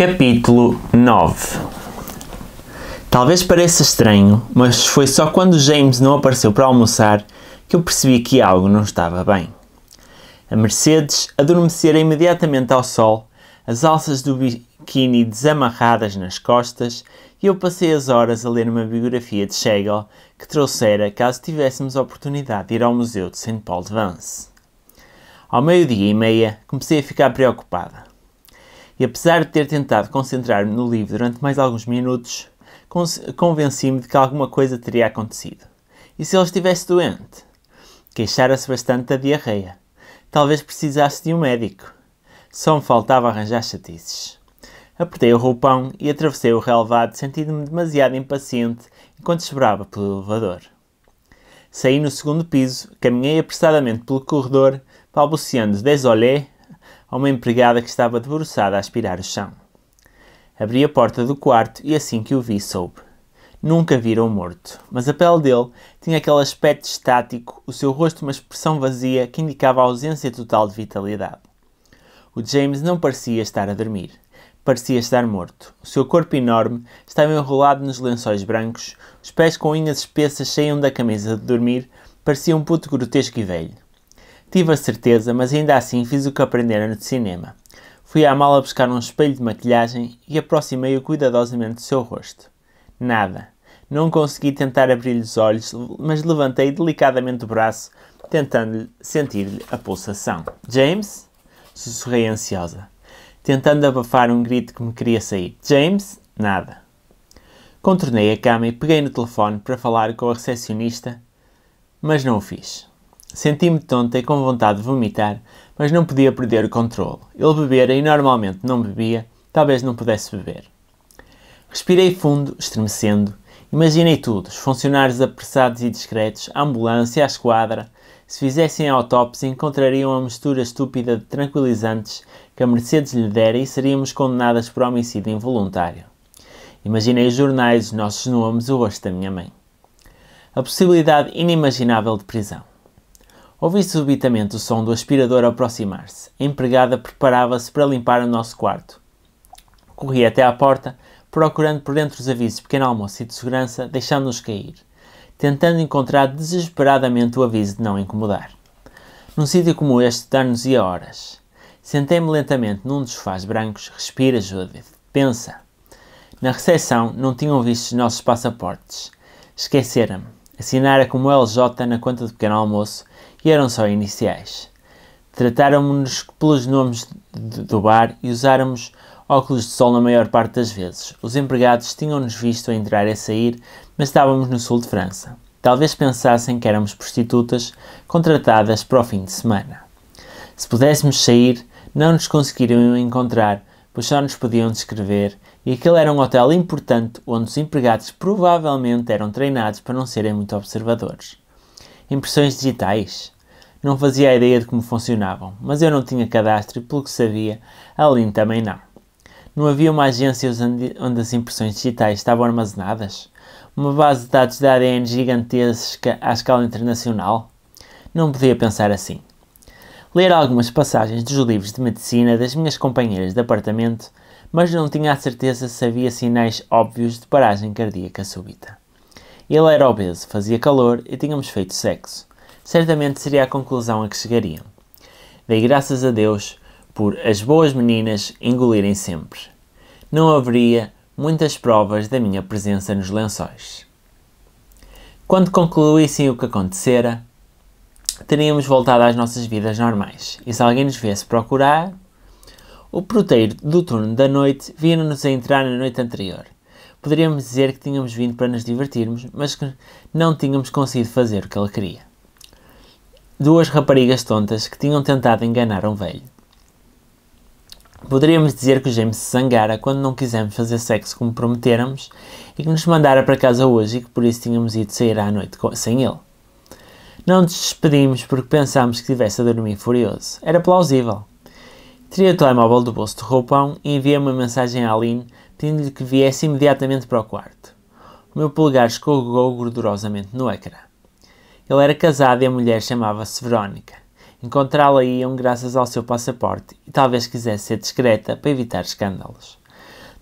Capítulo 9. Talvez pareça estranho, mas foi só quando James não apareceu para almoçar que eu percebi que algo não estava bem. A Mercedes adormecera imediatamente ao sol, as alças do biquíni desamarradas nas costas, e eu passei as horas a ler uma biografia de Schlegel que trouxera caso tivéssemos a oportunidade de ir ao Museu de St. Paul de Vence. Ao 12:30 comecei a ficar preocupada. E apesar de ter tentado concentrar-me no livro durante mais alguns minutos, convenci-me de que alguma coisa teria acontecido. E se ele estivesse doente? Queixara-se bastante da diarreia. Talvez precisasse de um médico. Só me faltava arranjar chatices. Apertei o roupão e atravessei o relevado, sentindo-me demasiado impaciente enquanto esperava pelo elevador. Saí no segundo piso, caminhei apressadamente pelo corredor, balbuciando désolé a uma empregada que estava debruçada a aspirar o chão. Abri a porta do quarto e assim que o vi soube. Nunca vira um morto, mas a pele dele tinha aquele aspecto estático, o seu rosto uma expressão vazia que indicava a ausência total de vitalidade. O James não parecia estar a dormir. Parecia estar morto. O seu corpo enorme estava enrolado nos lençóis brancos, os pés com unhas espessas saíam da camisa de dormir, parecia um puto grotesco e velho. Tive a certeza, mas ainda assim fiz o que aprendera no cinema. Fui à mala buscar um espelho de maquilhagem e aproximei-o cuidadosamente do seu rosto. Nada. Não consegui tentar abrir-lhe os olhos, mas levantei delicadamente o braço, tentando sentir-lhe a pulsação. James? Sussurrei ansiosa, tentando abafar um grito que me queria sair. James? Nada. Contornei a cama e peguei no telefone para falar com a recepcionista, mas não o fiz. Senti-me tonta e com vontade de vomitar, mas não podia perder o controle. Ele bebera e normalmente não bebia, talvez não pudesse beber. Respirei fundo, estremecendo. Imaginei tudo, os funcionários apressados e discretos, a ambulância, a esquadra. Se fizessem a autópsia, encontrariam a mistura estúpida de tranquilizantes que a Mercedes lhe dera e seríamos condenadas por homicídio involuntário. Imaginei os jornais, os nossos nomes, o rosto da minha mãe. A possibilidade inimaginável de prisão. Ouvi subitamente o som do aspirador aproximar-se. A empregada preparava-se para limpar o nosso quarto. Corri até à porta, procurando por entre os avisos de pequeno almoço e de segurança, deixando-os cair, tentando encontrar desesperadamente o aviso de não incomodar. Num sítio como este, dar-nos-ia horas. Sentei-me lentamente num dos sofás brancos. Respira, Judith. Pensa. Na recepção não tinham visto os nossos passaportes. Esquecera-me. Assinara como LJ na conta do pequeno almoço e eram só iniciais. Trataram-nos pelos nomes do bar e usáramos óculos de sol na maior parte das vezes. Os empregados tinham-nos visto a entrar e a sair, mas estávamos no sul de França. Talvez pensassem que éramos prostitutas contratadas para o fim de semana. Se pudéssemos sair, não nos conseguiriam encontrar, pois só nos podiam descrever, e aquele era um hotel importante onde os empregados provavelmente eram treinados para não serem muito observadores. Impressões digitais? Não fazia ideia de como funcionavam, mas eu não tinha cadastro e, pelo que sabia, a Aline também não. Não havia uma agência onde as impressões digitais estavam armazenadas? Uma base de dados de ADN gigantesca à escala internacional? Não podia pensar assim. Ler algumas passagens dos livros de medicina das minhas companheiras de apartamento, mas não tinha a certeza se havia sinais óbvios de paragem cardíaca súbita. Ele era obeso, fazia calor e tínhamos feito sexo. Certamente seria a conclusão a que chegariam. Dei graças a Deus por as boas meninas engolirem sempre. Não haveria muitas provas da minha presença nos lençóis. Quando concluíssem o que acontecera, teríamos voltado às nossas vidas normais. E se alguém nos viesse procurar, o porteiro do turno da noite via-nos a entrar na noite anterior. Poderíamos dizer que tínhamos vindo para nos divertirmos, mas que não tínhamos conseguido fazer o que ele queria. Duas raparigas tontas que tinham tentado enganar um velho. Poderíamos dizer que o James se zangara quando não quisemos fazer sexo como prometéramos e que nos mandara para casa hoje e que por isso tínhamos ido sair à noite sem ele. Não nos despedimos porque pensámos que estivesse a dormir furioso. Era plausível. Tirei o telemóvel do bolso do roupão e enviei uma mensagem à Aline pedindo-lhe que viesse imediatamente para o quarto. O meu polegar escorregou gordurosamente no ecrã. Ele era casado e a mulher chamava-se Verónica. Encontrá-la iam graças ao seu passaporte e talvez quisesse ser discreta para evitar escândalos.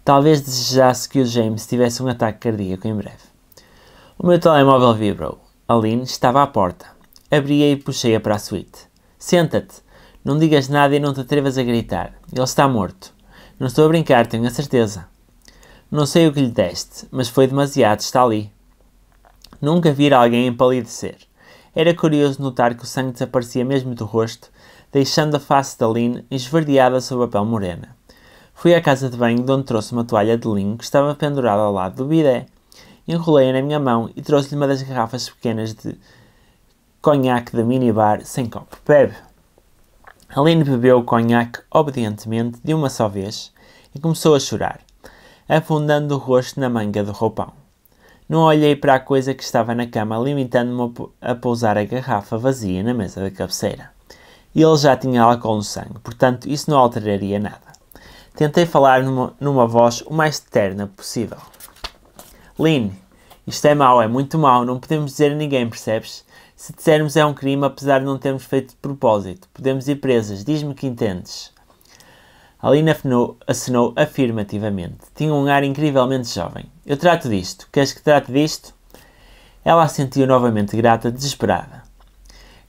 Talvez desejasse que o James tivesse um ataque cardíaco em breve. O meu telemóvel vibrou. Aline estava à porta. Abri-a e puxei-a para a suíte. Senta-te. Não digas nada e não te atrevas a gritar. Ele está morto. Não estou a brincar, tenho a certeza. Não sei o que lhe deste, mas foi demasiado, está ali. Nunca vira alguém empalidecer. Era curioso notar que o sangue desaparecia mesmo do rosto, deixando a face de Aline esverdeada sob a pele morena. Fui à casa de banho, de onde trouxe uma toalha de linho que estava pendurada ao lado do bidé. Enrolei-a na minha mão e trouxe-lhe uma das garrafas pequenas de conhaque da minibar sem copo. Bebe. Aline bebeu o conhaque obedientemente de uma só vez e começou a chorar, afundando o rosto na manga do roupão. Não olhei para a coisa que estava na cama, limitando-me a pousar a garrafa vazia na mesa da cabeceira. Ele já tinha álcool no sangue, portanto isso não alteraria nada. Tentei falar numa voz o mais terna possível. Lynn, isto é mau, é muito mau, não podemos dizer a ninguém, percebes? Se dissermos é um crime, apesar de não termos feito de propósito. Podemos ir presas, diz-me que entendes. Aline acenou afirmativamente. Tinha um ar incrivelmente jovem. Eu trato disto. Queres que trate disto? Ela assentiu novamente grata, desesperada.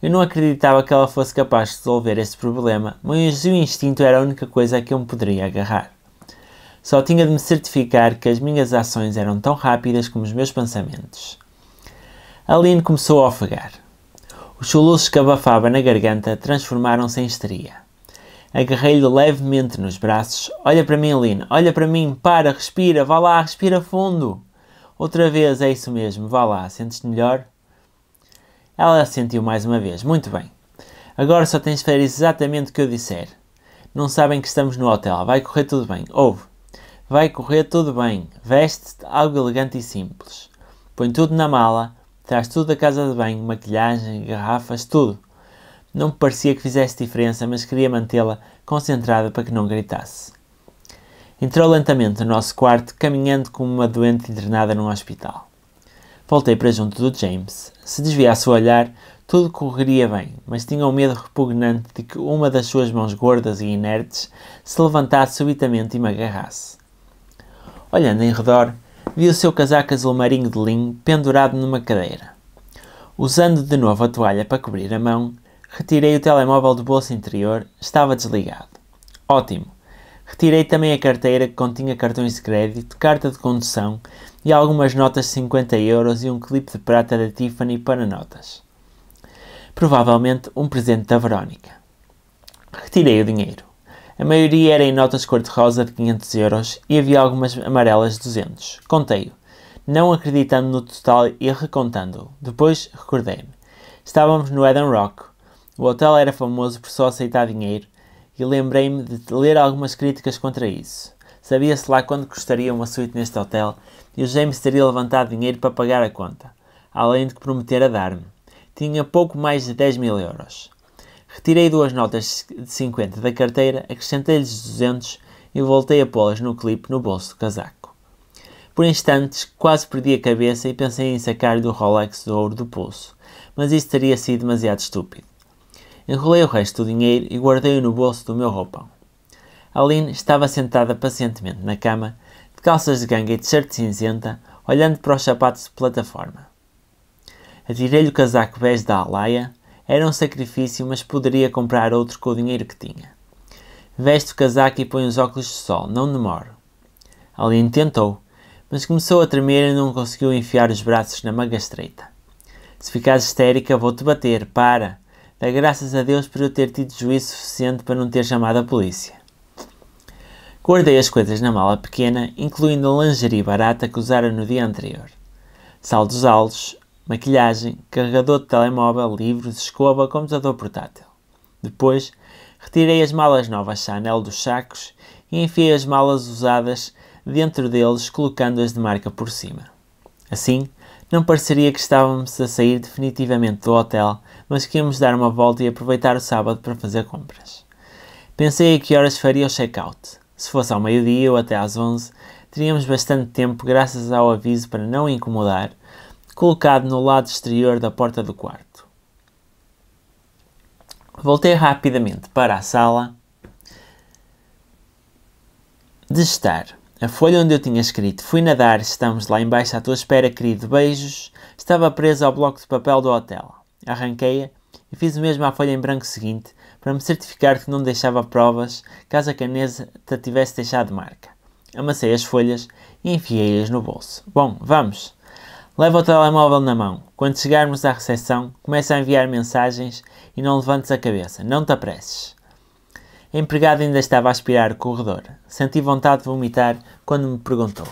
Eu não acreditava que ela fosse capaz de resolver esse problema, mas o instinto era a única coisa a que eu me poderia agarrar. Só tinha de me certificar que as minhas ações eram tão rápidas como os meus pensamentos. Aline começou a ofegar. Os soluços que abafava na garganta transformaram-se em histeria. Agarrei-lhe levemente nos braços. Olha para mim, Aline, olha para mim, para, respira, vá lá, respira fundo. Outra vez, é isso mesmo, vá lá, sentes-te melhor? Ela assentiu mais uma vez. Muito bem. Agora só tens de fazer exatamente o que eu disser. Não sabem que estamos no hotel. Vai correr tudo bem. Ouve. Vai correr tudo bem. Veste-te algo elegante e simples. Põe tudo na mala. Traz tudo da casa de banho. Maquilhagem, garrafas, tudo. Não me parecia que fizesse diferença, mas queria mantê-la concentrada para que não gritasse. Entrou lentamente no nosso quarto, caminhando como uma doente internada num hospital. Voltei para junto do James. Se desviasse o olhar, tudo correria bem, mas tinha um medo repugnante de que uma das suas mãos gordas e inertes se levantasse subitamente e me agarrasse. Olhando em redor, vi o seu casaco azul marinho de linho pendurado numa cadeira. Usando de novo a toalha para cobrir a mão, retirei o telemóvel do bolso interior. Estava desligado. Ótimo! Retirei também a carteira que continha cartões de crédito, carta de condução e algumas notas de 50 euros e um clipe de prata da Tiffany para notas. Provavelmente um presente da Verónica. Retirei o dinheiro. A maioria era em notas cor-de-rosa de 500 euros e havia algumas amarelas de 200. Contei-o, não acreditando no total e recontando-o. Depois recordei-me. Estávamos no Eden Rock. O hotel era famoso por só aceitar dinheiro e lembrei-me de ler algumas críticas contra isso. Sabia-se lá quando custaria uma suíte neste hotel e o James teria levantado dinheiro para pagar a conta, além de que prometer a dar-me. Tinha pouco mais de 10.000 euros. Retirei 2 notas de 50 da carteira, acrescentei-lhes 200 e voltei a pô-las no clipe no bolso do casaco. Por instantes, quase perdi a cabeça e pensei em sacar-lhe o Rolex de ouro do pulso, mas isso teria sido demasiado estúpido. Enrolei o resto do dinheiro e guardei-o no bolso do meu roupão. Aline estava sentada pacientemente na cama, de calças de ganga e t-shirt cinzenta, olhando para os sapatos de plataforma. Atirei-lhe o casaco bege da Alaia. Era um sacrifício, mas poderia comprar outro com o dinheiro que tinha. Veste o casaco e põe os óculos de sol, não demoro. Aline tentou, mas começou a tremer e não conseguiu enfiar os braços na manga estreita. Se ficares histérica, vou-te bater, para! Dá graças a Deus por eu ter tido juízo suficiente para não ter chamado a polícia. Guardei as coisas na mala pequena, incluindo a lingerie barata que usara no dia anterior. Saldos altos, maquilhagem, carregador de telemóvel, livros, escova, computador portátil. Depois, retirei as malas novas Chanel dos sacos e enfiei as malas usadas dentro deles, colocando-as de marca por cima. Assim, não pareceria que estávamos a sair definitivamente do hotel, mas que íamos dar uma volta e aproveitar o sábado para fazer compras. Pensei a que horas faria o check-out. Se fosse ao meio-dia ou até às 11, teríamos bastante tempo graças ao aviso para não incomodar, colocado no lado exterior da porta do quarto. Voltei rapidamente para a sala de estar. A folha onde eu tinha escrito "Fui nadar, estamos lá embaixo à tua espera, querido, beijos", estava presa ao bloco de papel do hotel. Arranquei-a e fiz o mesmo à folha em branco seguinte, para me certificar que não deixava provas caso a caneta tivesse deixado marca. Amassei as folhas e enfiei-as no bolso. Bom, vamos. Leva o telemóvel na mão. Quando chegarmos à recepção, começa a enviar mensagens e não levantes a cabeça. Não te apresses. A empregada ainda estava a aspirar o corredor. Senti vontade de vomitar quando me perguntou: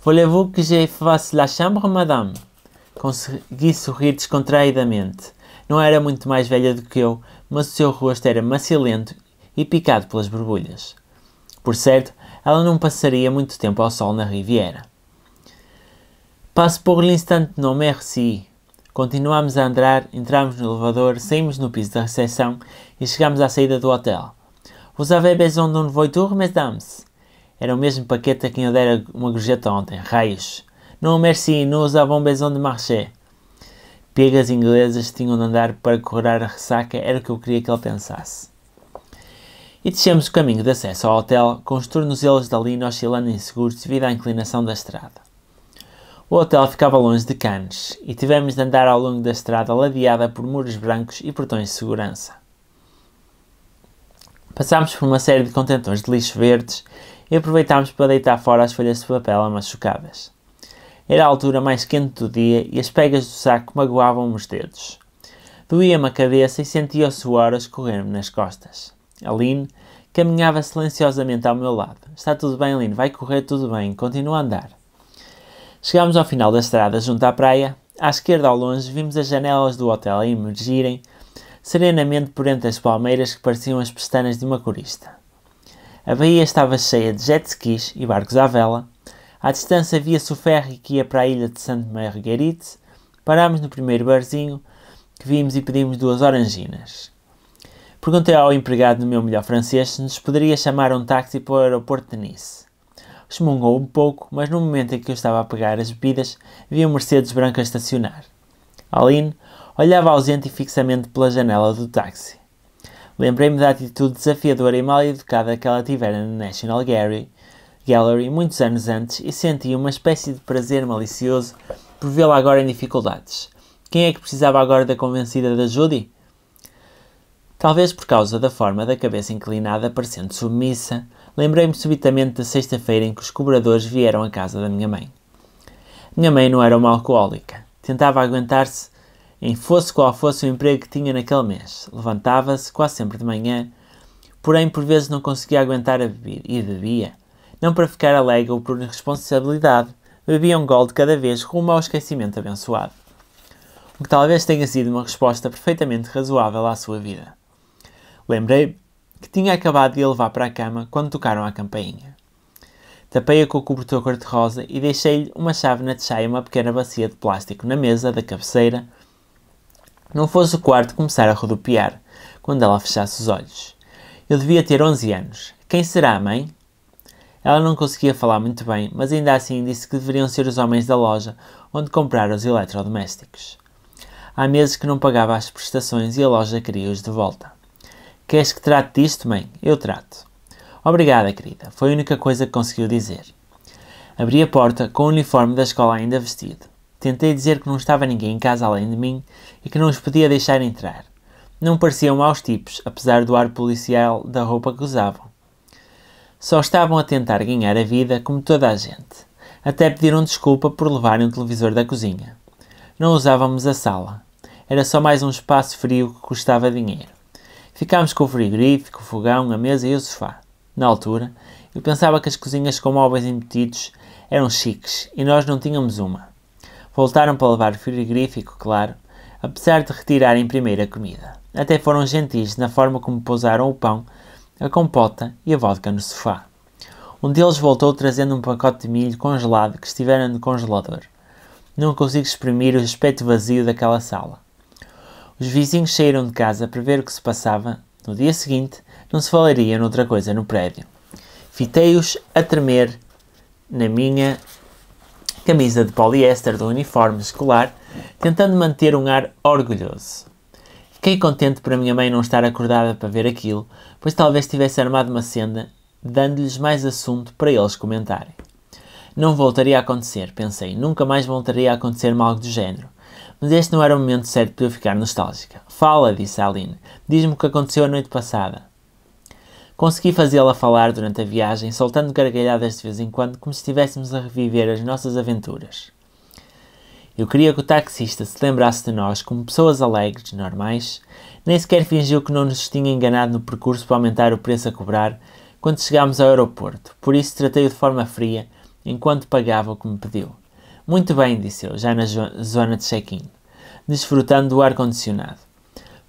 "Voulez-vous que je fasse la chambre, madame?" Consegui sorrir descontraídamente. Não era muito mais velha do que eu, mas o seu rosto era macilento e picado pelas borbulhas. Por certo, ela não passaria muito tempo ao sol na Riviera. "Passe pour l'instant, non merci." Continuámos a andar, entramos no elevador, saímos no piso da recepção e chegámos à saída do hotel. "Vous avez besoin d'une voiture, mesdames?" Era o mesmo paquete a quem eu dera uma gorjeta ontem. Raios. "Non merci, nous avons besoin de marcher." Pegas inglesas tinham de andar para correr a ressaca, era o que eu queria que ele pensasse. E descemos o caminho de acesso ao hotel, com os tornozelos da linha oscilando inseguros devido à inclinação da estrada. O hotel ficava longe de Cannes e tivemos de andar ao longo da estrada ladeada por muros brancos e portões de segurança. Passámos por uma série de contentores de lixo verdes e aproveitámos para deitar fora as folhas de papel machucadas. Era a altura mais quente do dia e as pegas do saco magoavam-me os dedos. Doía-me a cabeça e sentia o suor a escorrer-me nas costas. Aline caminhava silenciosamente ao meu lado. "Está tudo bem, Aline, vai correr tudo bem, continua a andar." Chegámos ao final da estrada, junto à praia. À esquerda, ao longe, vimos as janelas do hotel a emergirem serenamente por entre as palmeiras que pareciam as pestanas de uma corista. A baía estava cheia de jet skis e barcos à vela. À distância via-se o ferry que ia para a ilha de Sainte-Marguerite. Parámos no primeiro barzinho que vimos e pedimos 2 oranginas. Perguntei ao empregado no meu melhor francês se nos poderia chamar um táxi para o aeroporto de Nice. Resmungou um pouco, mas no momento em que eu estava a pegar as bebidas, vi um Mercedes branco a estacionar. Aline olhava ausente e fixamente pela janela do táxi. Lembrei-me da atitude desafiadora e mal educada que ela tivera na National Gallery muitos anos antes e senti uma espécie de prazer malicioso por vê-la agora em dificuldades. Quem é que precisava agora da convencida da Judy? Talvez por causa da forma da cabeça inclinada, parecendo submissa, lembrei-me subitamente da sexta-feira em que os cobradores vieram à casa da minha mãe. Minha mãe não era uma alcoólica. Tentava aguentar-se em fosse qual fosse o emprego que tinha naquele mês. Levantava-se, quase sempre de manhã, porém por vezes não conseguia aguentar a bebida e bebia. Não para ficar alegre ou por irresponsabilidade, bebia um gole de cada vez rumo ao esquecimento abençoado. O que talvez tenha sido uma resposta perfeitamente razoável à sua vida. Lembrei que tinha acabado de a levar para a cama quando tocaram a campainha. Tapei-a com o cobertor cor-de-rosa e deixei-lhe uma chávena de chá e uma pequena bacia de plástico na mesa da cabeceira. Não fosse o quarto começar a rodopiar, quando ela fechasse os olhos. Eu devia ter 11 anos. Quem será, mãe? Ela não conseguia falar muito bem, mas ainda assim disse que deveriam ser os homens da loja onde comprar os eletrodomésticos. Há meses que não pagava as prestações e a loja queria-os de volta. "Queres que trate disto, mãe?" "Eu trato." "Obrigada, querida." Foi a única coisa que conseguiu dizer. Abri a porta com o uniforme da escola ainda vestido. Tentei dizer que não estava ninguém em casa além de mim e que não os podia deixar entrar. Não pareciam maus tipos, apesar do ar policial da roupa que usavam. Só estavam a tentar ganhar a vida como toda a gente. Até pediram desculpa por levarem o televisor da cozinha. Não usávamos a sala. Era só mais um espaço frio que custava dinheiro. Ficámos com o frigorífico, o fogão, a mesa e o sofá. Na altura, eu pensava que as cozinhas com móveis embutidos eram chiques e nós não tínhamos uma. Voltaram para levar o frigorífico, claro, apesar de retirarem primeiro a comida. Até foram gentis na forma como pousaram o pão, a compota e a vodka no sofá. Um deles voltou trazendo um pacote de milho congelado que estivera no congelador. Não consigo exprimir o aspecto vazio daquela sala. Os vizinhos saíram de casa para ver o que se passava. No dia seguinte, não se falaria noutra coisa no prédio. Fitei-os a tremer na minha camisa de poliéster do uniforme escolar, tentando manter um ar orgulhoso. Fiquei contente por a minha mãe não estar acordada para ver aquilo, pois talvez tivesse armado uma cena dando-lhes mais assunto para eles comentarem. Não voltaria a acontecer, pensei. Nunca mais voltaria a acontecer-me algo do género. Mas este não era o momento certo para eu ficar nostálgica. Fala, disse a Aline. Diz-me o que aconteceu a noite passada. Consegui fazê-la falar durante a viagem, soltando gargalhadas de vez em quando, como se estivéssemos a reviver as nossas aventuras. Eu queria que o taxista se lembrasse de nós como pessoas alegres, normais. Nem sequer fingiu que não nos tinha enganado no percurso para aumentar o preço a cobrar quando chegámos ao aeroporto. Por isso tratei-o de forma fria, enquanto pagava o que me pediu. Muito bem, disse eu, já na zona de check-in, desfrutando do ar-condicionado.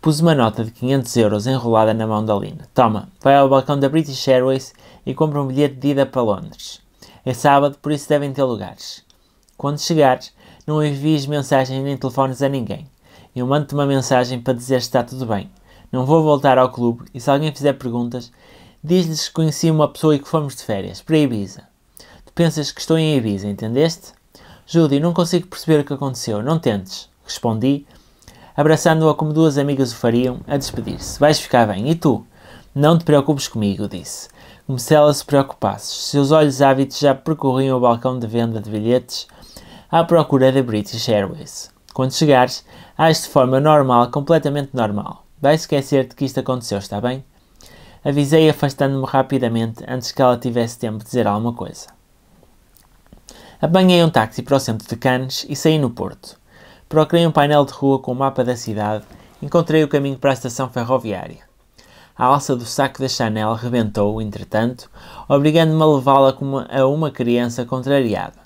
Pus uma nota de 500 euros enrolada na mão da Lina. Toma, vai ao balcão da British Airways e compra um bilhete de ida para Londres. É sábado, por isso devem ter lugares. Quando chegares, não envies mensagens nem telefones a ninguém. Eu mando-te uma mensagem para dizer se está tudo bem. Não vou voltar ao clube e se alguém fizer perguntas, diz-lhes que conheci uma pessoa e que fomos de férias, para Ibiza. Tu pensas que estou em Ibiza, entendeste? Judy, não consigo perceber o que aconteceu. Não tentes, respondi, abraçando-a como duas amigas o fariam, a despedir-se. Vais ficar bem. E tu? Não te preocupes comigo, disse. Como se ela se preocupasse. Seus olhos ávidos já percorriam o balcão de venda de bilhetes à procura da British Airways. Quando chegares, age de forma normal, completamente normal. Vai esquecer-te que isto aconteceu, está bem? Avisei afastando-me rapidamente antes que ela tivesse tempo de dizer alguma coisa. Apanhei um táxi para o centro de Cannes e saí no Porto. Procurei um painel de rua com o mapa da cidade e encontrei o caminho para a estação ferroviária. A alça do saco da Chanel rebentou, entretanto, obrigando-me a levá-la como a uma criança contrariada.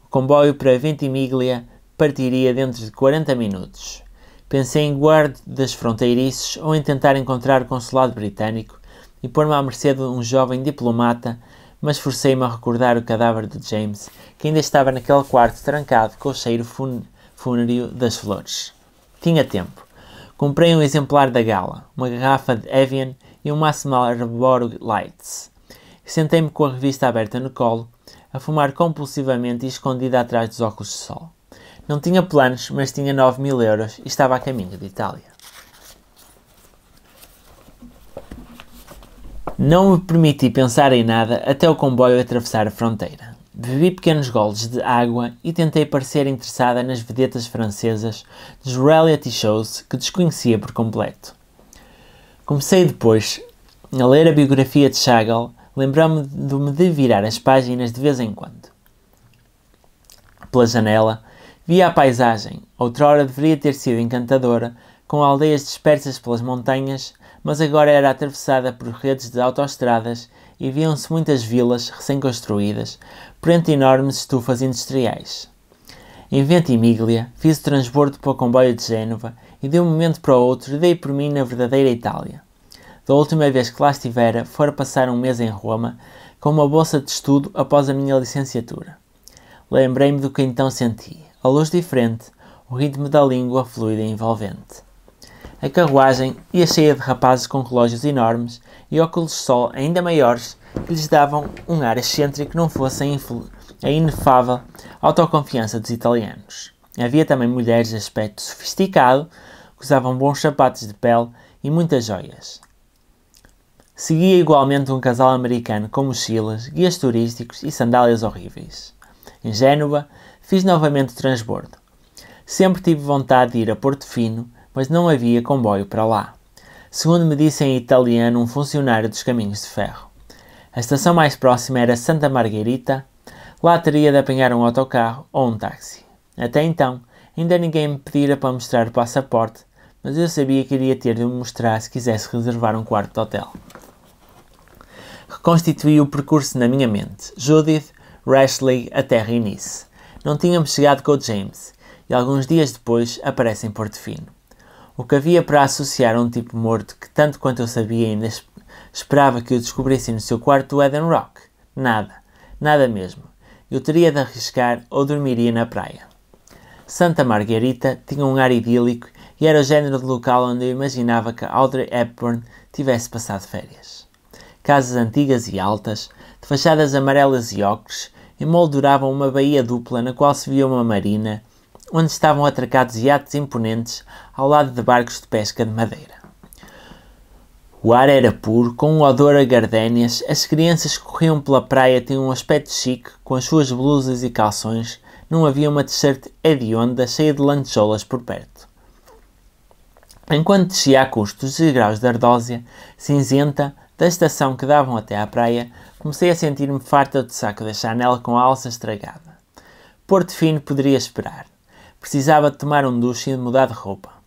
O comboio para Ventimiglia partiria dentro de 40 minutos. Pensei em guardas fronteiriços ou em tentar encontrar o consulado britânico e pôr-me à mercê de um jovem diplomata, mas forcei-me a recordar o cadáver de James, que ainda estava naquele quarto trancado com o cheiro fúnero das flores. Tinha tempo. Comprei um exemplar da Gala, uma garrafa de Evian e um maço de Marlboro Lights. Sentei-me com a revista aberta no colo, a fumar compulsivamente e escondida atrás dos óculos de sol. Não tinha planos, mas tinha 9.000 euros e estava a caminho de Itália. Não me permiti pensar em nada até o comboio atravessar a fronteira. Bebi pequenos goles de água e tentei parecer interessada nas vedetas francesas dos reality shows que desconhecia por completo. Comecei depois a ler a biografia de Chagall, lembrando-me de virar as páginas de vez em quando. Pela janela, via a paisagem, outrora deveria ter sido encantadora, com aldeias dispersas pelas montanhas, mas agora era atravessada por redes de autoestradas e viam-se muitas vilas recém-construídas, por entre enormes estufas industriais. Em Ventimiglia, fiz o transbordo para o comboio de Génova e de um momento para o outro dei por mim na verdadeira Itália. Da última vez que lá estivera, fora passar um mês em Roma, com uma bolsa de estudo após a minha licenciatura. Lembrei-me do que então senti. A luz diferente, o ritmo da língua fluida e envolvente. A carruagem ia cheia de rapazes com relógios enormes e óculos de sol ainda maiores que lhes davam um ar excêntrico não fosse a inefável autoconfiança dos italianos. Havia também mulheres de aspecto sofisticado que usavam bons sapatos de pele e muitas joias. Seguia igualmente um casal americano com mochilas, guias turísticos e sandálias horríveis. Em Génova, fiz novamente o transbordo. Sempre tive vontade de ir a Portofino, mas não havia comboio para lá. Segundo me disse em italiano um funcionário dos caminhos de ferro. A estação mais próxima era Santa Margherita. Lá teria de apanhar um autocarro ou um táxi. Até então, ainda ninguém me pedira para mostrar o passaporte, mas eu sabia que iria ter de me mostrar se quisesse reservar um quarto de hotel. Reconstituí o percurso na minha mente. Judith, Rashleigh, a terra e Nice. Não tínhamos chegado com o James, e alguns dias depois aparece em Portofino. O que havia para associar a um tipo morto que, tanto quanto eu sabia, ainda esperava que o descobrissem no seu quarto do Eden Rock? Nada. Nada mesmo. Eu teria de arriscar ou dormiria na praia. Santa Margherita tinha um ar idílico e era o género de local onde eu imaginava que Audrey Hepburn tivesse passado férias. Casas antigas e altas, de fachadas amarelas e ocres, emolduravam uma baía dupla na qual se via uma marina, onde estavam atracados iates imponentes ao lado de barcos de pesca de madeira. O ar era puro, com um odor a gardénias, as crianças que corriam pela praia tinham um aspecto chique, com as suas blusas e calções, não havia uma t-shirt hedionda cheia de lantejoulas por perto. Enquanto descia a custo dos degraus de ardósia, cinzenta, da estação que davam até à praia, comecei a sentir-me farta de saco da Chanel com a alça estragada. Porto Fino poderia esperar. Precisava de tomar um duche e de mudar de roupa.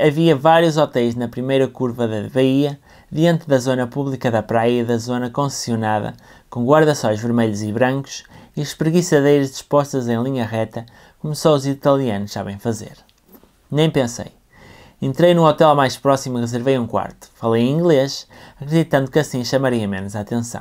Havia vários hotéis na primeira curva da baía, diante da zona pública da praia e da zona concessionada, com guarda-sóis vermelhos e brancos e espreguiçadeiras dispostas em linha reta, como só os italianos sabem fazer. Nem pensei. Entrei no hotel mais próximo e reservei um quarto. Falei em inglês, acreditando que assim chamaria menos a atenção.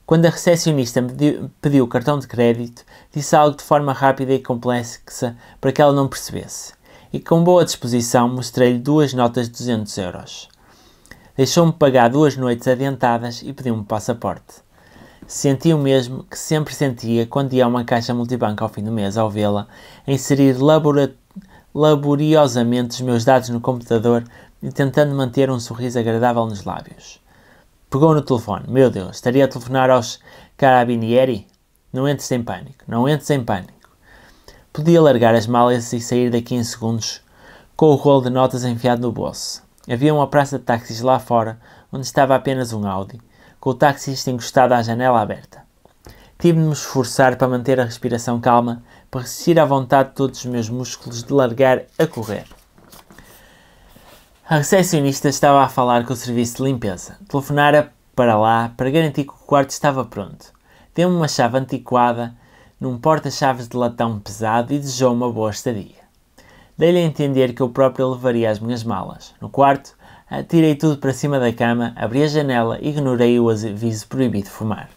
Quando a recepcionista me pediu o cartão de crédito, disse algo de forma rápida e complexa para que ela não percebesse. E com boa disposição mostrei-lhe 2 notas de 200 euros. Deixou-me pagar 2 noites adiantadas e pediu-me passaporte. Senti o mesmo que sempre sentia quando ia a uma caixa multibanco ao fim do mês ao vê-la, a inserir laboriosamente os meus dados no computador e tentando manter um sorriso agradável nos lábios. Pegou no telefone. Meu Deus, estaria a telefonar aos carabinieri? Não entres em pânico, não entres em pânico. Podia largar as malas e sair daqui em segundos, com o rolo de notas enfiado no bolso. Havia uma praça de táxis lá fora, onde estava apenas um Audi, com o taxista encostado à janela aberta. Tive de me esforçar para manter a respiração calma, para resistir à vontade de todos os meus músculos de largar a correr. A recepcionista estava a falar com o serviço de limpeza. Telefonara para lá para garantir que o quarto estava pronto. Deu-me uma chave antiquada num porta-chaves de latão pesado e desejou uma boa estadia. Dei-lhe a entender que eu próprio levaria as minhas malas. No quarto, atirei tudo para cima da cama, abri a janela e ignorei o aviso proibido de fumar.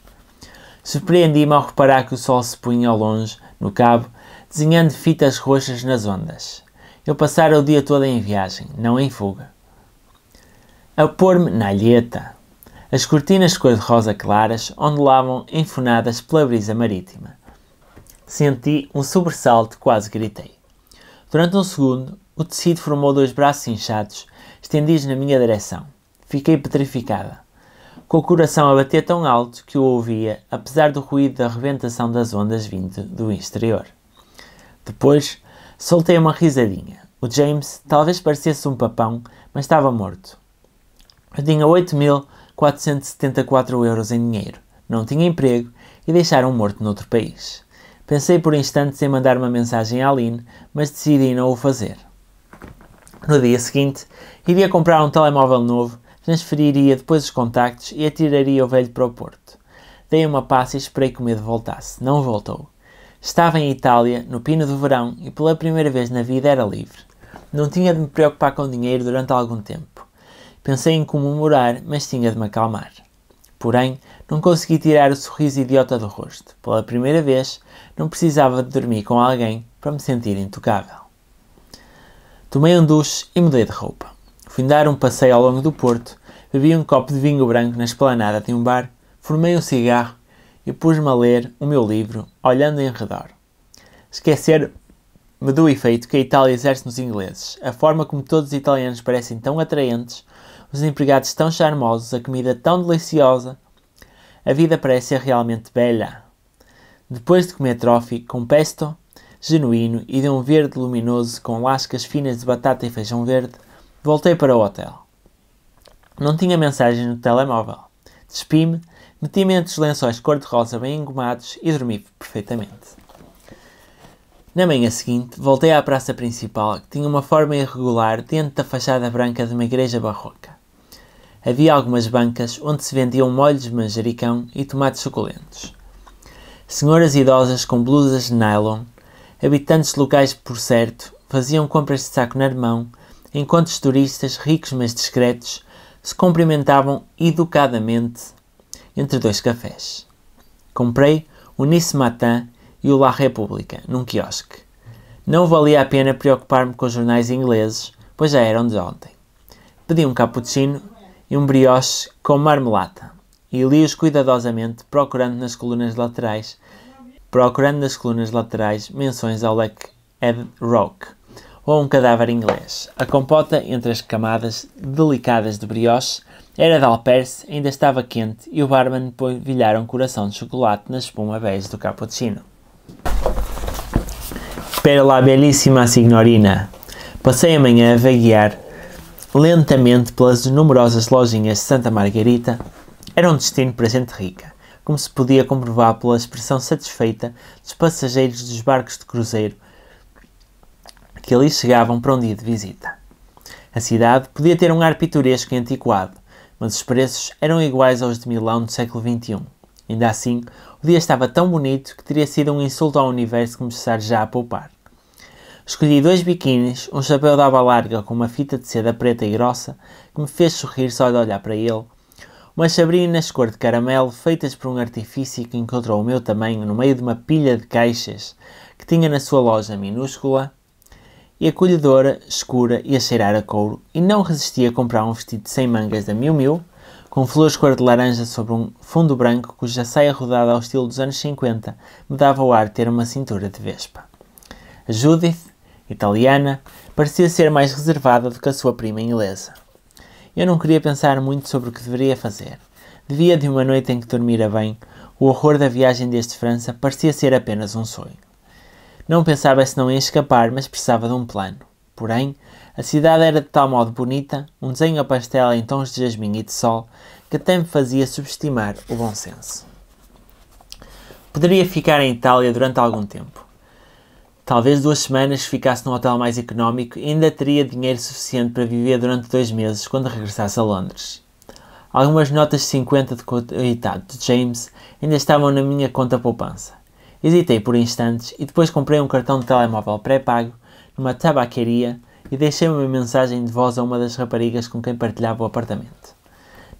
Surpreendi-me ao reparar que o sol se punha ao longe, no cabo, desenhando fitas roxas nas ondas. Eu passara o dia todo em viagem, não em fuga. A pôr-me na alheta. As cortinas cor-de-rosa claras ondulavam enfunadas pela brisa marítima. Senti um sobressalto, quase gritei. Durante um segundo, o tecido formou 2 braços inchados, estendidos na minha direção. Fiquei petrificada, com o coração a bater tão alto que o ouvia, apesar do ruído da rebentação das ondas vindo do exterior. Depois, soltei uma risadinha. O James talvez parecesse um papão, mas estava morto. Eu tinha 8.474 euros em dinheiro, não tinha emprego e deixaram morto noutro país. Pensei por instantes em mandar uma mensagem à Aline, mas decidi não o fazer. No dia seguinte, iria comprar um telemóvel novo, transferiria depois os contactos e atiraria o velho para o Porto. Dei uma passa e esperei que o medo voltasse. Não voltou. Estava em Itália, no pino do verão, e pela primeira vez na vida era livre. Não tinha de me preocupar com dinheiro durante algum tempo. Pensei em comemorar, mas tinha de me acalmar. Porém, não consegui tirar o sorriso idiota do rosto. Pela primeira vez, não precisava de dormir com alguém para me sentir intocável. Tomei um duche e mudei de roupa. Fui dar um passeio ao longo do Porto, bebi um copo de vinho branco na esplanada de um bar, formei um cigarro e pus-me a ler o meu livro, olhando em redor. Esquecer-me do efeito que a Itália exerce nos ingleses, a forma como todos os italianos parecem tão atraentes, os empregados tão charmosos, a comida tão deliciosa. A vida parece ser realmente bela. Depois de comer trophy com pesto genuíno e de um verde luminoso com lascas finas de batata e feijão verde, voltei para o hotel. Não tinha mensagens no telemóvel. Despi-me, meti-me entre os lençóis cor-de-rosa bem engomados e dormi perfeitamente. Na manhã seguinte, voltei à praça principal, que tinha uma forma irregular dentro da fachada branca de uma igreja barroca. Havia algumas bancas onde se vendiam molhos de manjericão e tomates suculentos. Senhoras idosas com blusas de nylon, habitantes locais por certo, faziam compras de saco na mão, enquanto os turistas, ricos mas discretos, se cumprimentavam educadamente entre 2 cafés. Comprei o Nice Matin e o La Repubblica, num quiosque. Não valia a pena preocupar-me com os jornais ingleses, pois já eram de ontem. Pedi um cappuccino e um brioche com marmelada, e li-os cuidadosamente, procurando nas colunas laterais menções ao Black Rock, ou um cadáver inglês. A compota, entre as camadas delicadas de brioche, era de alperce, ainda estava quente e o barman polvilhara um coração de chocolate na espuma bege do cappuccino. Espera lá, belíssima signorina. Passei a manhã a vaguear lentamente pelas numerosas lojinhas de Santa Margarita. Era um destino para gente rica, como se podia comprovar pela expressão satisfeita dos passageiros dos barcos de cruzeiro que ali chegavam para um dia de visita. A cidade podia ter um ar pitoresco e antiquado, mas os preços eram iguais aos de Milão do século XXI. Ainda assim, o dia estava tão bonito que teria sido um insulto ao universo começar já a poupar. Escolhi 2 biquínis, um chapéu de aba larga com uma fita de seda preta e grossa, que me fez sorrir só de olhar para ele, umas sabrinas cor de caramelo feitas por um artifício que encontrou o meu tamanho no meio de uma pilha de caixas que tinha na sua loja minúscula e acolhedora, escura e a cheirar a couro, e não resisti a comprar um vestido sem mangas da Miu Miu, com flores cor de laranja sobre um fundo branco cuja saia rodada ao estilo dos anos 50 me dava o ar de ter uma cintura de vespa. A Judith, italiana, parecia ser mais reservada do que a sua prima inglesa. Eu não queria pensar muito sobre o que deveria fazer. Devia de uma noite em que dormira bem, o horror da viagem desde França parecia ser apenas um sonho. Não pensava senão em escapar, mas precisava de um plano. Porém, a cidade era de tal modo bonita, um desenho a pastel em tons de jasmim e de sol, que até me fazia subestimar o bom senso. Poderia ficar em Itália durante algum tempo. Talvez 2 semanas ficasse num hotel mais económico e ainda teria dinheiro suficiente para viver durante 2 meses quando regressasse a Londres. Algumas notas de 50 de coitado de James ainda estavam na minha conta poupança. Hesitei por instantes e depois comprei um cartão de telemóvel pré-pago numa tabaqueria e deixei uma mensagem de voz a uma das raparigas com quem partilhava o apartamento.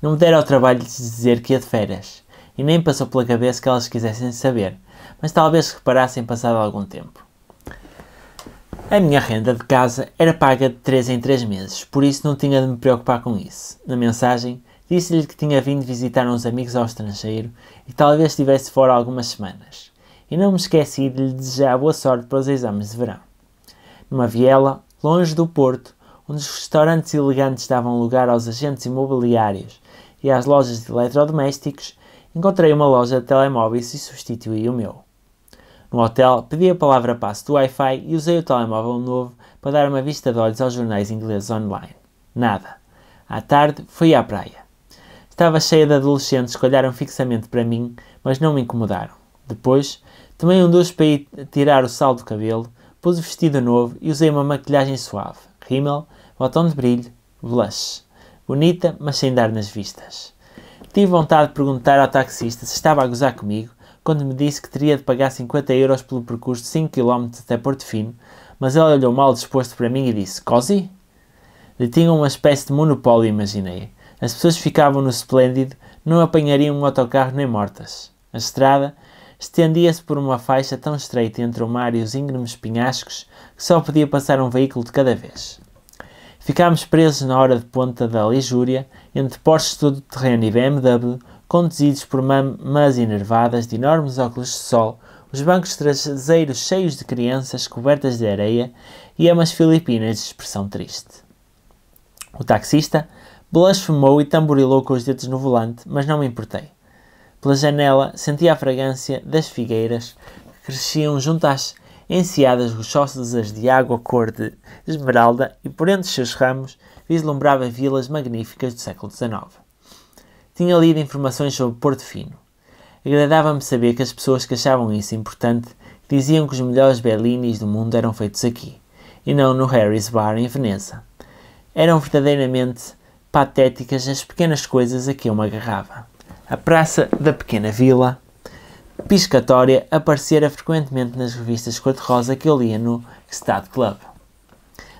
Não me dera ao trabalho de dizer que ia de férias, e nem passou pela cabeça que elas quisessem saber, mas talvez reparassem passado algum tempo. A minha renda de casa era paga de 3 em 3 meses, por isso não tinha de me preocupar com isso. Na mensagem, disse-lhe que tinha vindo visitar uns amigos ao estrangeiro e talvez estivesse fora algumas semanas. E não me esqueci de lhe desejar boa sorte para os exames de verão. Numa viela, longe do porto, onde os restaurantes elegantes davam lugar aos agentes imobiliários e às lojas de eletrodomésticos, encontrei uma loja de telemóveis e substituí o meu. No hotel, pedi a palavra passe do Wi-Fi e usei o telemóvel novo para dar uma vista de olhos aos jornais ingleses online. Nada. À tarde, fui à praia. Estava cheia de adolescentes que olharam fixamente para mim, mas não me incomodaram. Depois, tomei um duche para ir tirar o sal do cabelo, pus o vestido novo e usei uma maquilhagem suave, rímel, batom de brilho, blush. Bonita, mas sem dar nas vistas. Tive vontade de perguntar ao taxista se estava a gozar comigo, quando me disse que teria de pagar 50 € pelo percurso de 5 km até Porto Fino, mas ele olhou mal disposto para mim e disse: "Cozy?" Ele tinha uma espécie de monopólio, imaginei. As pessoas ficavam no Splendid, não apanhariam um autocarro nem mortas. A estrada estendia-se por uma faixa tão estreita entre o mar e os íngremes penhascos que só podia passar um veículo de cada vez. Ficámos presos na hora de ponta da Ligúria, entre Porsche todo-terreno e BMW, conduzidos por mamãs enervadas de enormes óculos de sol, os bancos traseiros cheios de crianças cobertas de areia e amas filipinas de expressão triste. O taxista blasfemou e tamborilou com os dedos no volante, mas não me importei. Pela janela sentia a fragrância das figueiras que cresciam junto às enseadas rochosas de água cor de esmeralda e por entre os seus ramos vislumbrava vilas magníficas do século XIX. Tinha lido informações sobre Porto Fino. Agradava-me saber que as pessoas que achavam isso importante diziam que os melhores bellinis do mundo eram feitos aqui, e não no Harry's Bar em Veneza. Eram verdadeiramente patéticas as pequenas coisas a que eu me agarrava. A praça da pequena vila piscatória aparecera frequentemente nas revistas cor-de-rosa que eu lia no Stade Club.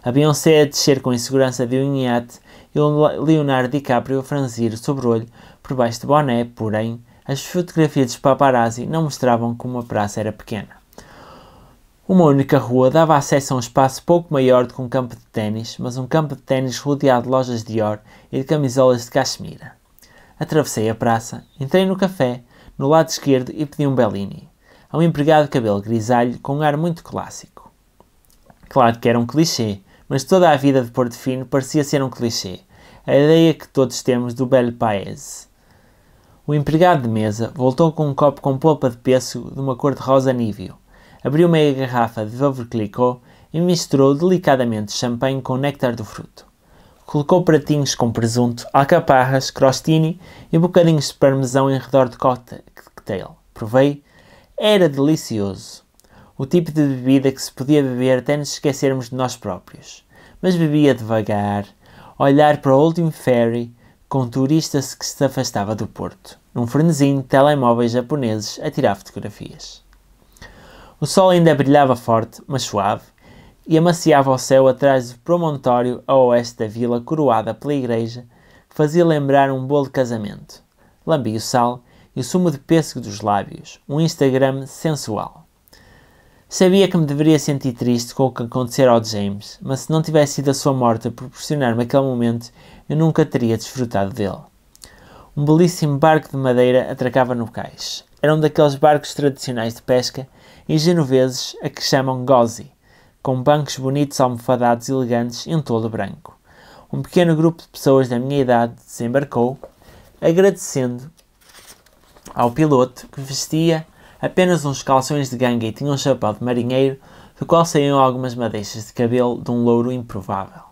A Beyoncé a descer com insegurança de um iate e o Leonardo DiCaprio a franzir o sobrolho por baixo de boné, porém, as fotografias dos paparazzi não mostravam como a praça era pequena. Uma única rua dava acesso a um espaço pouco maior do que um campo de ténis, mas um campo de ténis rodeado de lojas de Dior e de camisolas de cachemira. Atravessei a praça, entrei no café, no lado esquerdo, e pedi um Bellini, a um empregado de cabelo grisalho com um ar muito clássico. Claro que era um clichê, mas toda a vida de Porto Fino parecia ser um clichê. A ideia que todos temos do bel país. O empregado de mesa voltou com um copo com polpa de pêssego de uma cor de rosa níveo. Abriu meia garrafa de Veuve Clicquot e misturou delicadamente champanhe com néctar do fruto. Colocou pratinhos com presunto, alcaparras, crostini e bocadinhos de parmesão em redor do cocktail. Provei. Era delicioso. O tipo de bebida que se podia beber até nos esquecermos de nós próprios. Mas bebia devagar, a olhar para o último ferry, com um turista que se afastava do porto, num frenesim de telemóveis japoneses a tirar fotografias. O sol ainda brilhava forte, mas suave, e amaciava o céu atrás do promontório a oeste da vila coroada pela igreja, que fazia lembrar um bolo de casamento. Lambi o sal e o sumo de pêssego dos lábios, um Instagram sensual. Sabia que me deveria sentir triste com o que acontecera ao James, mas se não tivesse sido a sua morte a proporcionar-me aquele momento, eu nunca teria desfrutado dele. Um belíssimo barco de madeira atracava no cais. Era um daqueles barcos tradicionais de pesca e genoveses a que chamam gozzi, com bancos bonitos almofadados elegantes e um toldo branco. Um pequeno grupo de pessoas da minha idade desembarcou, agradecendo ao piloto, que vestia apenas uns calções de ganga e tinha um chapéu de marinheiro, do qual saíam algumas madeixas de cabelo de um louro improvável.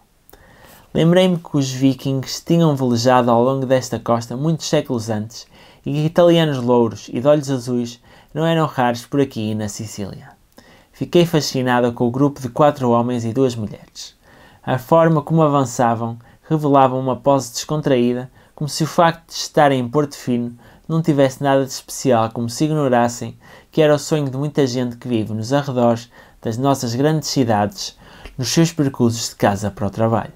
Lembrei-me que os vikings tinham velejado ao longo desta costa muitos séculos antes e que italianos louros e de olhos azuis não eram raros por aqui e na Sicília. Fiquei fascinada com o grupo de 4 homens e 2 mulheres. A forma como avançavam revelava uma pose descontraída, como se o facto de estarem em Porto Fino não tivesse nada de especial, como se ignorassem que era o sonho de muita gente que vive nos arredores das nossas grandes cidades, nos seus percursos de casa para o trabalho.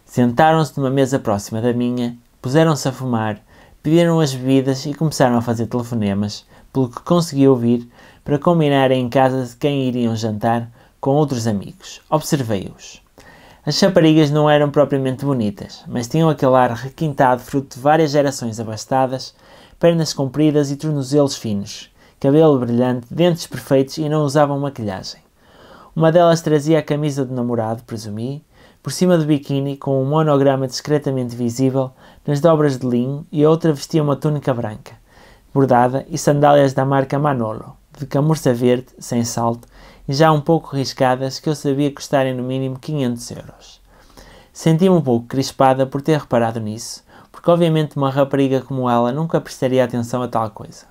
Sentaram-se numa mesa próxima da minha, puseram-se a fumar, pediram as bebidas e começaram a fazer telefonemas, pelo que consegui ouvir, para combinarem em casa de quem iriam jantar com outros amigos. Observei-os. As raparigas não eram propriamente bonitas, mas tinham aquele ar requintado fruto de várias gerações abastadas, pernas compridas e tornozelos finos, cabelo brilhante, dentes perfeitos e não usavam maquilhagem. Uma delas trazia a camisa do namorado, presumi, por cima do biquíni com um monograma discretamente visível nas dobras de linho, e a outra vestia uma túnica branca, bordada, e sandálias da marca Manolo, de camurça verde, sem salto, e já um pouco riscadas, que eu sabia custarem no mínimo 500 euros. Senti-me um pouco crispada por ter reparado nisso, porque obviamente uma rapariga como ela nunca prestaria atenção a tal coisa.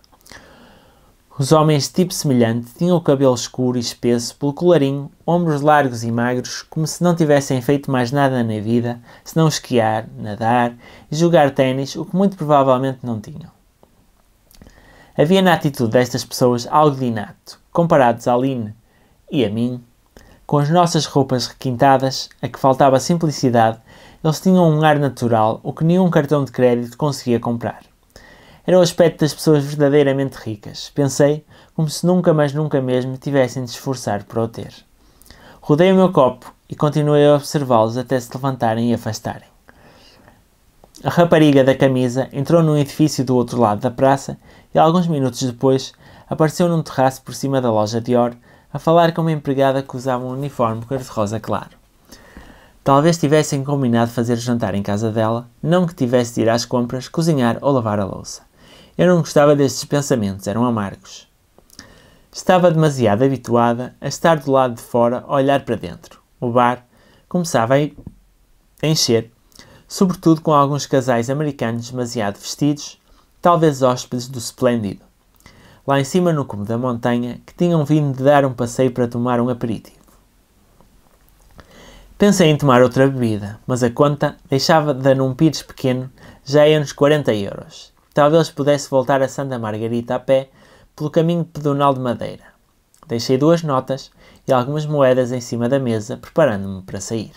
Os homens de tipo semelhante tinham o cabelo escuro e espesso pelo colarinho, ombros largos e magros, como se não tivessem feito mais nada na vida, senão esquiar, nadar e jogar ténis, o que muito provavelmente não tinham. Havia na atitude destas pessoas algo de inato, comparados a Aline e a mim. Com as nossas roupas requintadas, a que faltava simplicidade, eles tinham um ar natural, o que nenhum cartão de crédito conseguia comprar. Era o aspecto das pessoas verdadeiramente ricas, pensei, como se nunca, mas nunca mesmo, tivessem de esforçar para o ter. Rodei o meu copo e continuei a observá-los até se levantarem e afastarem. A rapariga da camisa entrou num edifício do outro lado da praça e, alguns minutos depois, apareceu num terraço por cima da loja Dior, a falar com uma empregada que usava um uniforme cor-de-rosa claro. Talvez tivessem combinado fazer o jantar em casa dela, não que tivesse de ir às compras, cozinhar ou lavar a louça. Eu não gostava destes pensamentos, eram amargos. Estava demasiado habituada a estar do lado de fora a olhar para dentro. O bar começava a encher, sobretudo com alguns casais americanos demasiado vestidos, talvez hóspedes do Splendid, lá em cima no cume da montanha, que tinham vindo de dar um passeio para tomar um aperitivo. Pensei em tomar outra bebida, mas a conta deixava de dar num pires pequeno, já ia nos 40 euros. Talvez pudesse voltar a Santa Margarita a pé, pelo caminho pedonal de Madeira. Deixei 2 notas e algumas moedas em cima da mesa, preparando-me para sair.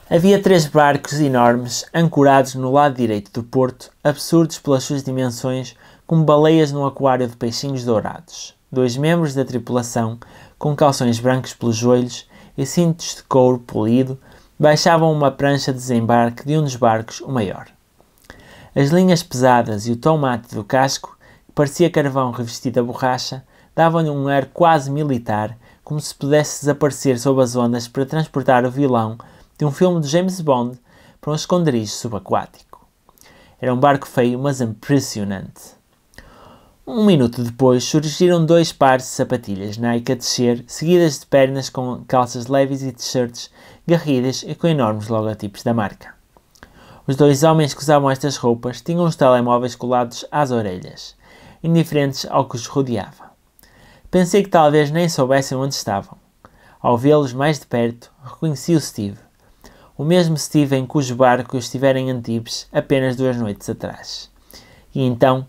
Havia 3 barcos enormes, ancorados no lado direito do porto, absurdos pelas suas dimensões, como baleias num aquário de peixinhos dourados. 2 membros da tripulação, com calções brancos pelos joelhos e cintos de couro polido, baixavam uma prancha de desembarque de um dos barcos, o maior. As linhas pesadas e o tom mate do casco, que parecia carvão revestido a borracha, davam-lhe um ar quase militar, como se pudesse desaparecer sob as ondas para transportar o vilão de um filme de James Bond para um esconderijo subaquático. Era um barco feio, mas impressionante. Um minuto depois, surgiram 2 pares de sapatilhas Nike a descer, seguidas de pernas com calças leves e t-shirts garridas e com enormes logotipos da marca. Os 2 homens que usavam estas roupas tinham os telemóveis colados às orelhas, indiferentes ao que os rodeava. Pensei que talvez nem soubessem onde estavam. Ao vê-los mais de perto, reconheci o Steve. O mesmo Steve em cujo barco eu estivera em Antibes apenas 2 noites atrás. E então,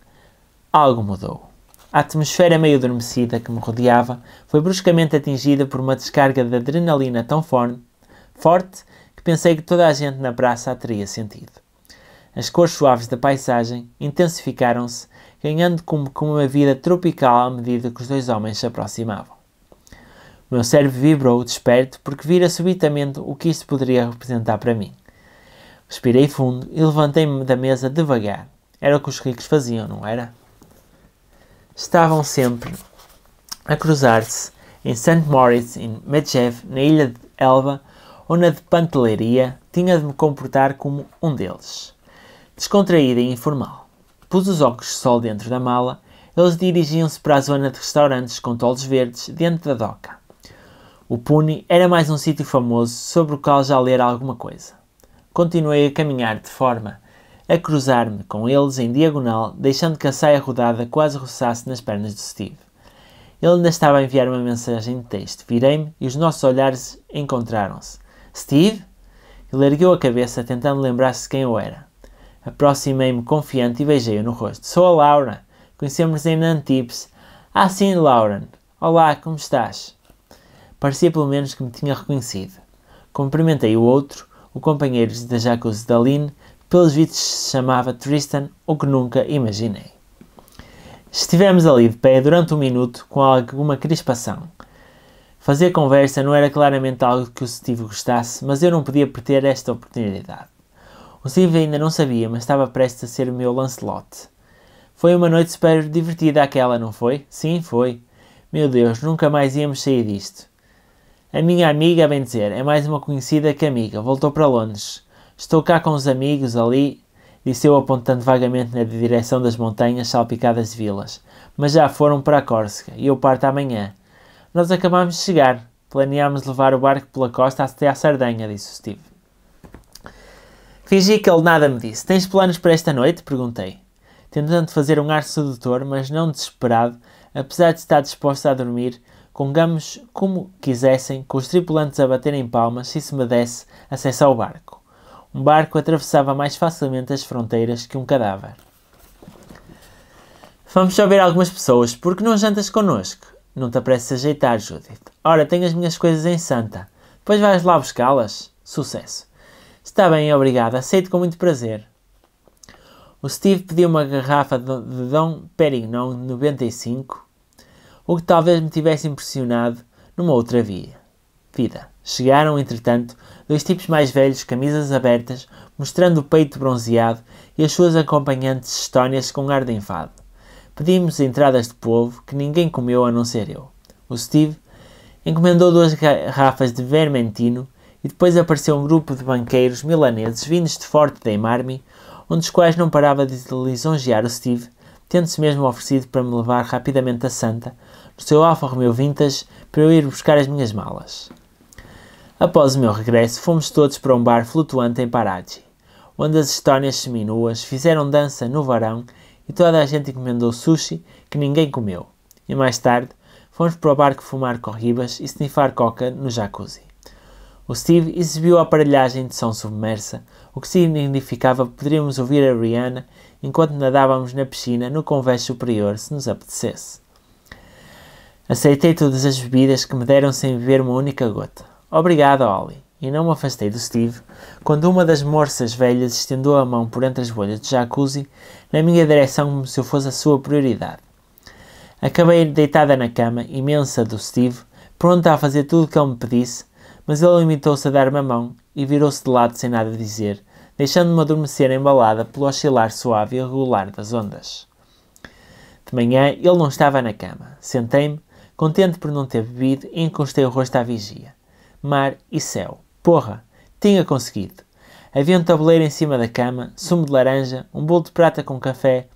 algo mudou. A atmosfera meio adormecida que me rodeava foi bruscamente atingida por uma descarga de adrenalina tão forte que pensei que toda a gente na praça a teria sentido. As cores suaves da paisagem intensificaram-se, ganhando como uma vida tropical à medida que os 2 homens se aproximavam. O meu cérebro vibrou desperto porque vira subitamente o que isto poderia representar para mim. Respirei fundo e levantei-me da mesa devagar. Era o que os ricos faziam, não era? Estavam sempre a cruzar-se em St. Moritz, em Medjev, na ilha de Elba ou na de Pantelleria. Tinha de me comportar como um deles. Descontraído e informal. Pus os óculos de sol dentro da mala. Eles dirigiam-se para a zona de restaurantes com tolos verdes dentro da doca. O Puni era mais um sítio famoso sobre o qual já lera alguma coisa. Continuei a caminhar de forma a cruzar-me com eles em diagonal, deixando que a saia rodada quase roçasse nas pernas de Steve. Ele ainda estava a enviar uma mensagem de texto. Virei-me e os nossos olhares encontraram-se. Steve? Ele ergueu a cabeça, tentando lembrar-se de quem eu era. Aproximei-me confiante e beijei-o no rosto. Sou a Laura. Conhecemos em Antibes. Ah, sim, Lauren. Olá, como estás? Parecia pelo menos que me tinha reconhecido. Cumprimentei o outro, o companheiro da jacuzzi da Lynn, que pelos vistos se chamava Tristan, o que nunca imaginei. Estivemos ali de pé durante 1 minuto com alguma crispação. Fazer conversa não era claramente algo que o Steve gostasse, mas eu não podia perder esta oportunidade. O Steve ainda não sabia, mas estava prestes a ser o meu Lancelot. Foi uma noite super divertida aquela, não foi? Sim, foi. Meu Deus, nunca mais íamos sair disto. A minha amiga, a bem dizer, é mais uma conhecida que amiga. Voltou para Londres. Estou cá com os amigos ali, disse eu apontando vagamente na direção das montanhas salpicadas de vilas. Mas já foram para a Córsega e eu parto amanhã. Nós acabamos de chegar. Planeámos levar o barco pela costa até à Sardenha, disse o Steve. Fingi que ele nada me disse. Tens planos para esta noite? Perguntei, tentando fazer um ar sedutor, mas não desesperado, apesar de estar disposto a dormir, congamos como quisessem, com os tripulantes a baterem palmas se se me desse acesso ao barco. Um barco atravessava mais facilmente as fronteiras que um cadáver. Vamos só ver algumas pessoas. Por que não jantas connosco? Não te apresses a ajeitar, Judith. Ora, tenho as minhas coisas em Santa. Depois vais lá buscá-las? Sucesso. Está bem, obrigado. Aceito com muito prazer. O Steve pediu uma garrafa de Dom Perignon 95, o que talvez me tivesse impressionado numa outra vida. Chegaram, entretanto, 2 tipos mais velhos, camisas abertas, mostrando o peito bronzeado e as suas acompanhantes estónias com ar de enfado. Pedimos entradas de polvo que ninguém comeu a não ser eu. O Steve encomendou 2 garrafas de Vermentino e depois apareceu um grupo de banqueiros milaneses vindos de Forte dei Marmi, um dos quais não parava de lisonjear o Steve, tendo-se mesmo oferecido para me levar rapidamente a Santa, no seu Alfa Romeo Vintage, para eu ir buscar as minhas malas. Após o meu regresso, fomos todos para um bar flutuante em Paraji, onde as estónias seminuas fizeram dança no varão e toda a gente encomendou sushi que ninguém comeu. E mais tarde, fomos para o barco fumar corribas e snifar coca no jacuzzi. O Steve exibiu a aparelhagem de som submersa, o que significava que poderíamos ouvir a Rihanna enquanto nadávamos na piscina no convés superior, se nos apetecesse. Aceitei todas as bebidas que me deram sem beber uma única gota. Obrigado, Ollie. E não me afastei do Steve, quando uma das moças velhas estendeu a mão por entre as bolhas do jacuzzi na minha direção como se eu fosse a sua prioridade. Acabei deitada na cama, imensa do Steve, pronta a fazer tudo o que ele me pedisse, mas ele limitou-se a dar-me a mão e virou-se de lado sem nada dizer, deixando-me adormecer embalada pelo oscilar suave e regular das ondas. De manhã ele não estava na cama. Sentei-me, contente por não ter bebido, encostei o rosto à vigia. Mar e céu. Porra! Tinha conseguido. Havia um tabuleiro em cima da cama, sumo de laranja, um bolo de prata com café,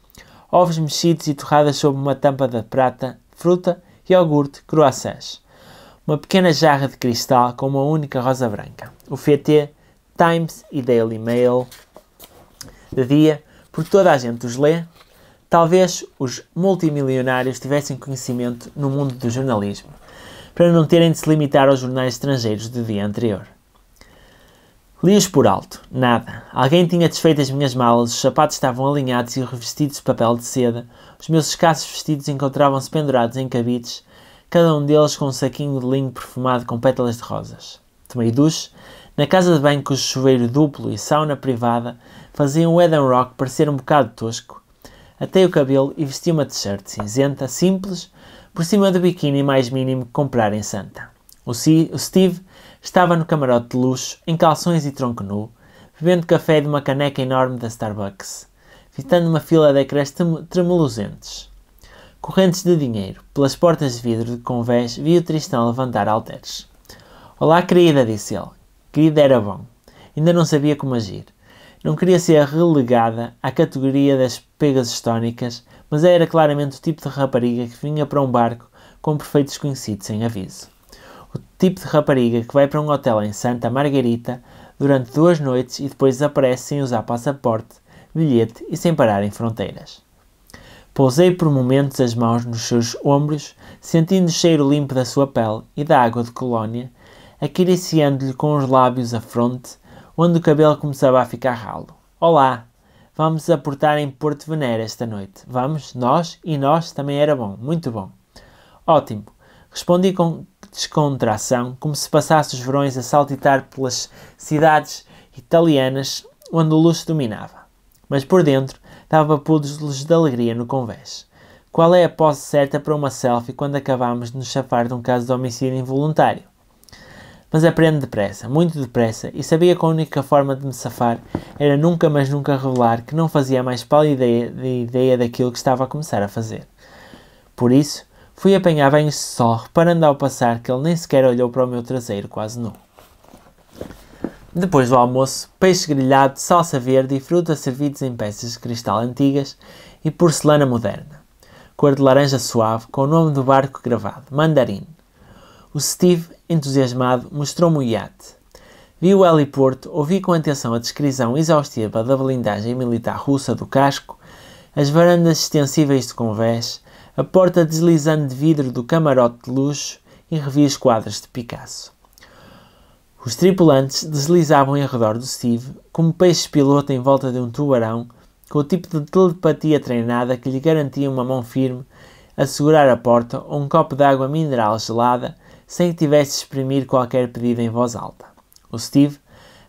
ovos mexidos e torradas sob uma tampa de prata, fruta, iogurte, croissants. Uma pequena jarra de cristal com uma única rosa branca. O FT, Times e Daily Mail de dia, porque toda a gente os lê. Talvez os multimilionários tivessem conhecimento no mundo do jornalismo, para não terem de se limitar aos jornais estrangeiros do dia anterior. Li-os por alto. Nada. Alguém tinha desfeito as minhas malas, os sapatos estavam alinhados e revestidos de papel de seda, os meus escassos vestidos encontravam-se pendurados em cabides, cada um deles com um saquinho de linho perfumado com pétalas de rosas. Tomei duche na casa de banho cujo chuveiro duplo e sauna privada faziam o Eden Rock parecer um bocado tosco. Atei o cabelo e vesti uma t-shirt cinzenta, simples, por cima do biquíni mais mínimo que comprar em Santa. O Steve estava no camarote de luxo, em calções e tronco nu, bebendo café de uma caneca enorme da Starbucks, fitando uma fila de ecrãs tremulosentes. Correntes de dinheiro, pelas portas de vidro de convés, vi o Tristão levantar halteres. Olá, querida, disse ele. Querida era bom. Ainda não sabia como agir. Não queria ser relegada à categoria das pegas estónicas, mas era claramente o tipo de rapariga que vinha para um barco com perfeitos desconhecidos sem aviso. O tipo de rapariga que vai para um hotel em Santa Margarita durante 2 noites e depois desaparece sem usar passaporte, bilhete e sem parar em fronteiras. Pousei por momentos as mãos nos seus ombros, sentindo o cheiro limpo da sua pele e da água de colónia, acariciando-lhe com os lábios a fronte, onde o cabelo começava a ficar ralo. Olá! Vamos aportar em Porto Venera esta noite. Vamos? Nós? E nós? Também era bom. Muito bom. Ótimo. Respondi com descontração, como se passasse os verões a saltitar pelas cidades italianas onde o luxo dominava. Mas por dentro dava pulos de alegria no convés. Qual é a pose certa para uma selfie quando acabamos de nos chafar de um caso de homicídio involuntário? Mas aprendo depressa, muito depressa, e sabia que a única forma de me safar era nunca mais nunca revelar que não fazia mais pálida ideia daquilo que estava a começar a fazer. Por isso, fui apanhar banhos de sol, reparando ao passar que ele nem sequer olhou para o meu traseiro quase nu. Depois do almoço, peixe grelhado, salsa verde e fruta servidos em peças de cristal antigas e porcelana moderna. Cor de laranja suave, com o nome do barco gravado, Mandarim. O Steve, entusiasmado, mostrou-me o iate. Vi o heliporto, ouvi com atenção a descrição exaustiva da blindagem militar russa do casco, as varandas extensíveis de convés, a porta deslizante de vidro do camarote de luxo e revi os quadros de Picasso. Os tripulantes deslizavam em redor do Steve, como peixes-piloto em volta de um tubarão, com o tipo de telepatia treinada que lhe garantia uma mão firme a segurar a porta ou um copo de água mineral gelada sem que tivesse de exprimir qualquer pedido em voz alta. O Steve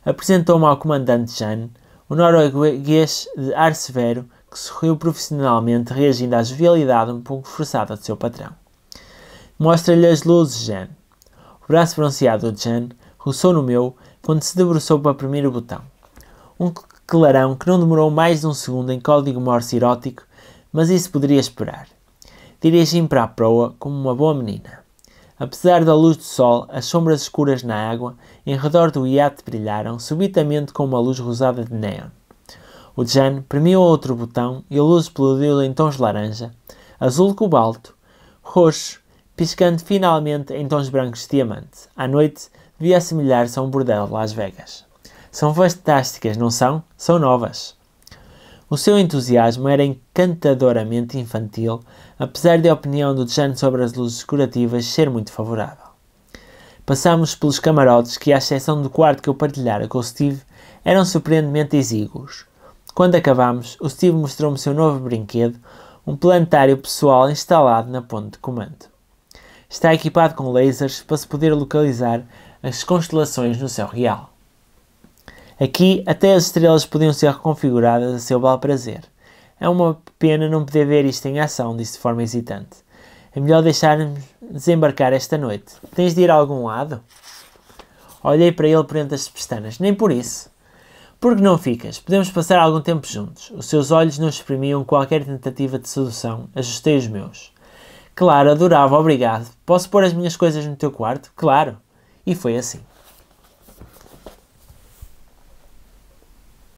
apresentou-me ao comandante Jan, o norueguês de ar severo, que sorriu profissionalmente, reagindo à jovialidade um pouco forçada de seu patrão. Mostra-lhe as luzes, Jan. O braço bronzeado de Jan roçou no meu quando se debruçou para oprimir o botão. Um clarão que não demorou mais de um segundo em código morse erótico, mas isso poderia esperar. Dirigi-me para a proa como uma boa menina. Apesar da luz do sol, as sombras escuras na água em redor do iate brilharam subitamente com uma luz rosada de néon. O Jan premiu outro botão e a luz explodiu em tons laranja, azul cobalto, roxo, piscando finalmente em tons brancos de diamante. À noite, devia assemelhar-se a um bordel de Las Vegas. São fantásticas, não são? São novas. O seu entusiasmo era encantadoramente infantil, apesar de a opinião do Jan sobre as luzes decorativas ser muito favorável. Passámos pelos camarotes que, à exceção do quarto que eu partilhara com o Steve, eram surpreendentemente exíguos. Quando acabámos, o Steve mostrou-me seu novo brinquedo, um planetário pessoal instalado na ponte de comando. Está equipado com lasers para se poder localizar as constelações no céu real. Aqui, até as estrelas podiam ser reconfiguradas a seu bel prazer. É uma pena não poder ver isto em ação, disse de forma hesitante. É melhor deixar-nos desembarcar esta noite. Tens de ir a algum lado? Olhei para ele por entre as pestanas. Nem por isso. Por que não ficas? Podemos passar algum tempo juntos. Os seus olhos não exprimiam qualquer tentativa de sedução. Ajustei os meus. Claro, adorava, obrigado. Posso pôr as minhas coisas no teu quarto? Claro. E foi assim.